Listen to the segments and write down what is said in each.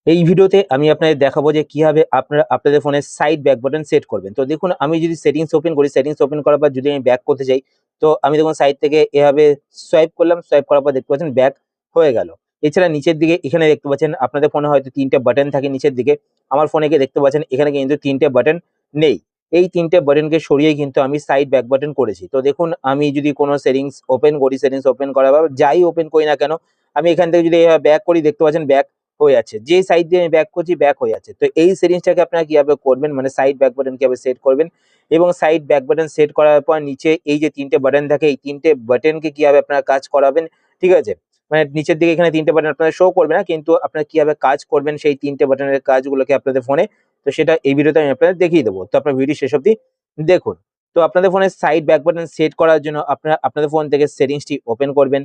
এই ভিডিওতে আমি আপনাদের দেখাবো যে কিভাবে আপনারা আপনাদের ফোনের সাইড ব্যাক বাটন সেট করবেন। তো দেখুন, আমি যদি সেটিংস ওপেন করি, সেটিংস ওপেন করার পর যদি আমি ব্যাক করতে চাই, তো আমি দেখুন সাইড থেকে এভাবে সোয়াইপ করলাম, সোয়াইপ করার পর দেখতে পাচ্ছেন ব্যাক হয়ে গেল। এছাড়া নিচের দিকে এখানে দেখতে পাচ্ছেন আপনাদের ফোনে হয়তো ৩টে বাটন থাকে নিচের দিকে। আমার ফোনে গিয়ে দেখতে পাচ্ছেন এখানে কিন্তু ৩টে বাটন নেই। এই ৩টে বাটনকে সরিয়ে কিন্তু আমি সাইড ব্যাক বাটন করেছি। তো দেখুন, আমি যদি কোনো সেটিংস ওপেন করি, সেটিংস ওপেন করার পর যাই ওপেন করি না কেন, আমি এখান থেকে যদি এভাবে ব্যাক করি, দেখতে পাচ্ছেন ব্যাক হয়ে যাচ্ছে। যে সাইড দিয়ে আমি ব্যাক করছি ব্যাক হয়ে যাচ্ছে। তো এই সেটিংসটাকে আপনারা কিভাবে করবেন, মানে সাইড ব্যাক বাটন কিভাবে সেট করবেন এবং সাইড ব্যাক বাটন সেট করার পর নিচে এই যে ৩টে বাটন থাকে, এই ৩টে বাটনকে কিভাবে আপনারা কাজ করাবেন, ঠিক আছে? মানে নিচের দিকে এখানে ৩টে বাটন আপনাদের শো করবে না, কিন্তু আপনারা কিভাবে কাজ করবেন সেই ৩টে বাটনের কাজগুলোকে আপনাদের ফোনে, তো সেটা এই ভিডিওতে আমি আপনাদের দেখিয়ে দেবো। তো আপনার ভিডিও শেষ অবধি দেখুন। তো আপনাদের ফোনে সাইড ব্যাক বাটন সেট করার জন্য আপনারা আপনাদের ফোন থেকে সেটিংসটি ওপেন করবেন।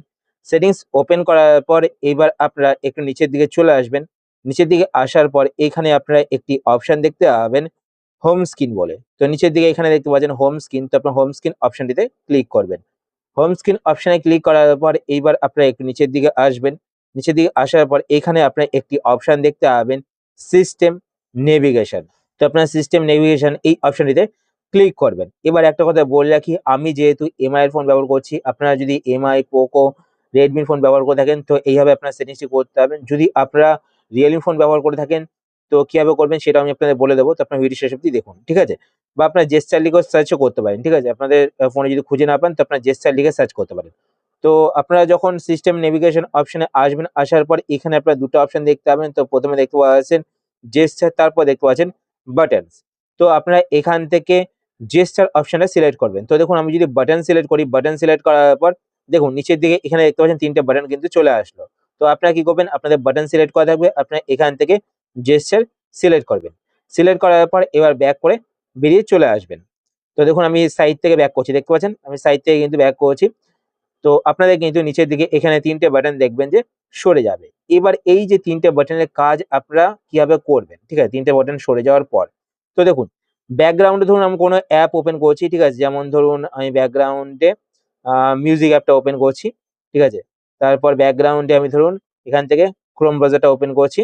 সেটিংস ওপেন করার পর এবার আপনারা একটু নিচের দিকে চলে আসবেন। নিচের দিকে আসার পর এখানে আপনারা একটি অপশন দেখতে পাবেন হোম স্ক্রিন বলে। তো নিচের দিকে এখানে দেখতে পাচ্ছেন হোম স্ক্রিন, তো আপনার হোম স্ক্রিন অপশনটিতে ক্লিক করবেন। হোম স্ক্রিন অপশনে ক্লিক করার পর এইবার আপনারা একটু নিচের দিকে আসবেন। নিচের দিকে আসার পর এখানে আপনারা একটি অপশন দেখতে পাবেন সিস্টেম নেভিগেশন। তো আপনার সিস্টেম নেভিগেশন এই অপশনটিতে ক্লিক করবেন। এবার একটা কথা বলে রাখি, আমি যেহেতু এমআই এর ফোন ব্যবহার করছি, আপনারা যদি এমআই, পোকো, রেডমি ফোন ব্যবহার করে থাকেন তো এইভাবে আপনার সেটিংসটি করতে হবে। যদি আপনারা রিয়েলমি ফোন ব্যবহার করে থাকেন তো কিভাবে করবেন সেটা আমি আপনাদের বলে দেবো। তো আপনার ভিডিও শেষ অবধি দেখুন, ঠিক আছে? বা আপনার জেস্চার লিখেও সার্চও করতে পারেন, ঠিক আছে? আপনাদের ফোনে যদি খুঁজে না পান তো আপনার জেস্চার লিখে সার্চ করতে পারেন। তো আপনারা যখন সিস্টেম নেভিগেশন অপশনে আসবেন, আসার পর এখানে আপনারা ২টো অপশন দেখতে পাবেন। তো প্রথমে দেখতে পাচ্ছেন জেস্চার, তারপর দেখতে পাচ্ছেন বাটনস। তো আপনারা এখান থেকে জেস্চার অপশনটা সিলেক্ট করবেন। তো দেখুন, আমি যদি বাটন সিলেক্ট করি, বাটন সিলেক্ট করার পর দেখুন নিচের দিকে এখানে দেখতে পাচ্ছেন ৩টে বাটন কিন্তু চলে আসলো। তো আপনারা কি করবেন, আপনাদের বাটন সিলেক্ট করা থাকবে, আপনারা এখান থেকে জেস্চার সিলেক্ট করবেন। সিলেক্ট করার পর এবার ব্যাক করে বেরিয়ে চলে আসবেন। তো দেখুন, আমি সাইড থেকে ব্যাক করছি, দেখতে পাচ্ছেন আমি সাইড থেকে কিন্তু ব্যাক করছি। তো আপনাদের কিন্তু নিচের দিকে এখানে ৩টে বাটন দেখবেন যে সরে যাবে। এবার এই যে ৩টে বাটনের কাজ আপনারা কিভাবে করবেন, ঠিক আছে? ৩টে বাটন সরে যাওয়ার পর তো দেখুন, ব্যাকগ্রাউন্ডে ধরুন আমি কোনো অ্যাপ ওপেন করছি, ঠিক আছে? যেমন ধরুন আমি ব্যাকগ্রাউন্ডে মিউজিক অ্যাপটা ওপেন করছি, ঠিক আছে? তারপর ব্যাকগ্রাউন্ডে আমি ধরুন এখান থেকে ক্রোম ব্রাউজারটা ওপেন করছি।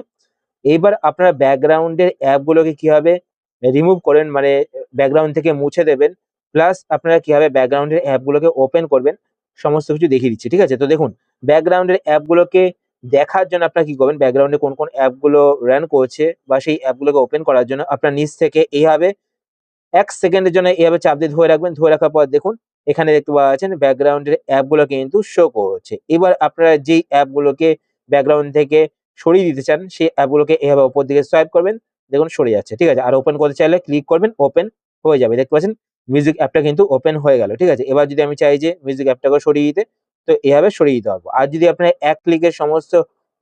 এইবার আপনারা ব্যাকগ্রাউন্ডের অ্যাপগুলোকে কিভাবে রিমুভ করেন, মানে ব্যাকগ্রাউন্ড থেকে মুছে দেবেন, প্লাস আপনারা কিভাবে ব্যাকগ্রাউন্ডের অ্যাপগুলোকে ওপেন করবেন, সমস্ত কিছু দেখিয়ে দিচ্ছি, ঠিক আছে? তো দেখুন, ব্যাকগ্রাউন্ডের অ্যাপগুলোকে দেখার জন্য আপনারা কি করবেন, ব্যাকগ্রাউন্ডে কোন অ্যাপগুলো রান করছে বা সেই অ্যাপগুলোকে ওপেন করার জন্য আপনারা নিচ থেকে এইভাবে ১ সেকেন্ডের জন্য এভাবে চাপ দিয়ে ধরে রাখবেন। ধরে রাখার পর দেখুন এখানে দেখতে পাচ্ছেন ব্যাকগ্রাউন্ডের অ্যাপগুলো কিন্তু শো করছে। এবার আপনারা যেই অ্যাপগুলোকে ব্যাকগ্রাউন্ড থেকে সরিয়ে দিতে চান, সেই অ্যাপগুলোকে এভাবে উপর দিকে সোয়াইপ করবেন। দেখুন সরে যাচ্ছে, ঠিক আছে? আর ওপেন করতে চাইলে ক্লিক করবেন, ওপেন হয়ে যাবে। দেখতে পাচ্ছেন মিউজিক অ্যাপটা কিন্তু ওপেন হয়ে গেল, ঠিক আছে? এবার যদি আমি চাই যে মিউজিক অ্যাপটাকেও সরিয়ে দিতে, তো এভাবে সরিয়ে দিতে পারবো। আর যদি আপনারা এক ক্লিকে সমস্ত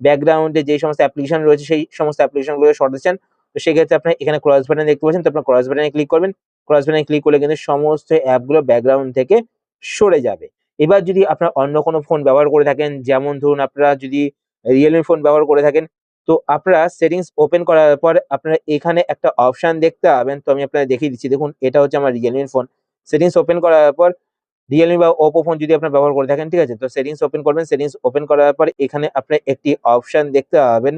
ব্যাকগ্রাউন্ডে যেই সমস্ত অ্যাপ্লিকেশন রয়েছে সেই সমস্ত অ্যাপ্লিকেশনগুলোকে সরাতে চান, তো সেক্ষেত্রে আপনারা এখানে ক্রস বাটন দেখতে পাচ্ছেন, তো আপনার ক্রস বাটনে ক্লিক করবেন। ক্রস বাটনে ক্লিক করলে কিন্তু সমস্ত অ্যাপগুলো ব্যাকগ্রাউন্ড থেকে সরে যাবে। এবার যদি আপনারা অন্য কোনো ফোন ব্যবহার করে থাকেন, যেমন ধরুন আপনারা যদি রিয়েলমি ফোন ব্যবহার করে থাকেন, তো আপনারা সেটিংস ওপেন করার পর আপনারা এখানে একটা অপশন দেখতে পাবেন। তো আমি আপনাদের দেখিয়ে দিচ্ছি। দেখুন, এটা হচ্ছে আমার রিয়েলমি ফোন। সেটিংস ওপেন করার পর রিয়েলমি বা ওপো ফোন যদি আপনারা ব্যবহার করে থাকেন, ঠিক আছে? তো সেটিংস ওপেন করবেন। সেটিংস ওপেন করার পর এখানে আপনারা একটি অপশন দেখতে পাবেন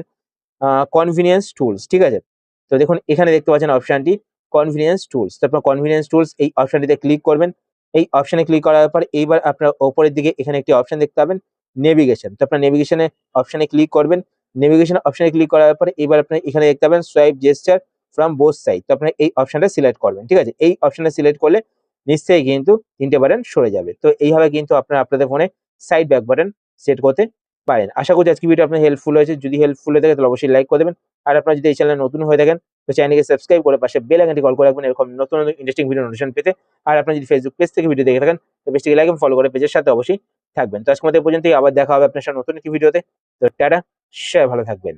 কনভিনিয়েন্স টুলস, ঠিক আছে? তো দেখুন এখানে দেখতে পাচ্ছেন অপশনটি কনভিনিয়েন্স টুলস। তো আপনার কনভিনিয়েন্স টুলস এই অপশনটিতে ক্লিক করবেন। এই অপশনে ক্লিক করার পর এইবার আপনার উপরের দিকে এখানে একটি অপশন দেখতে পাবেন নেভিগেশন। তো আপনার নেভিগেশনে অপশনে ক্লিক করবেন। নেভিগেশন অপশনে ক্লিক করার পর এবার আপনার এখানে দেখতে পাবেন swipe gesture from both side. তো আপনারা এই অপশনটা সিলেক্ট করবেন, ঠিক আছে? এই অপশনটা সিলেক্ট করলে নিশ্চয়ই কিন্তু ৩টে বাটন সরে যাবে। তো এইভাবে কিন্তু আপনারা আপনাদের ফোনে সাইড ব্যাক বাটন সেট করতে পারেন। আশা করছি আজকের ভিডিও আপনার হেল্পফুল হয়েছে। যদি হেল্পফুল হয়ে থাকে তাহলে অবশ্যই লাইক করে দেবেন। আর আপনারা যদি এই চ্যানেলে নতুন হয়ে থাকেন তো চ্যানেলকে সাবস্ক্রাইব করে পাশে বেল আইকনটি কল করে রাখবেন এরকম নতুন ইন্টারেস্টিং ভিডিও নোটিফিকেশন পেতে। আর আপনারা যদি ফেসবুক পেজ থেকে ভিডিও দেখে থাকেন তো পেজটিকে লাইক এবং ফলো করে পেজের সাথে অবশ্যই থাকবেন। তো আজকের মতো এই পর্যন্তই, আবার দেখা হবে আপনার সাথে নতুন একটি ভিডিওতে। তো টাটা, সবাই ভালো থাকবেন।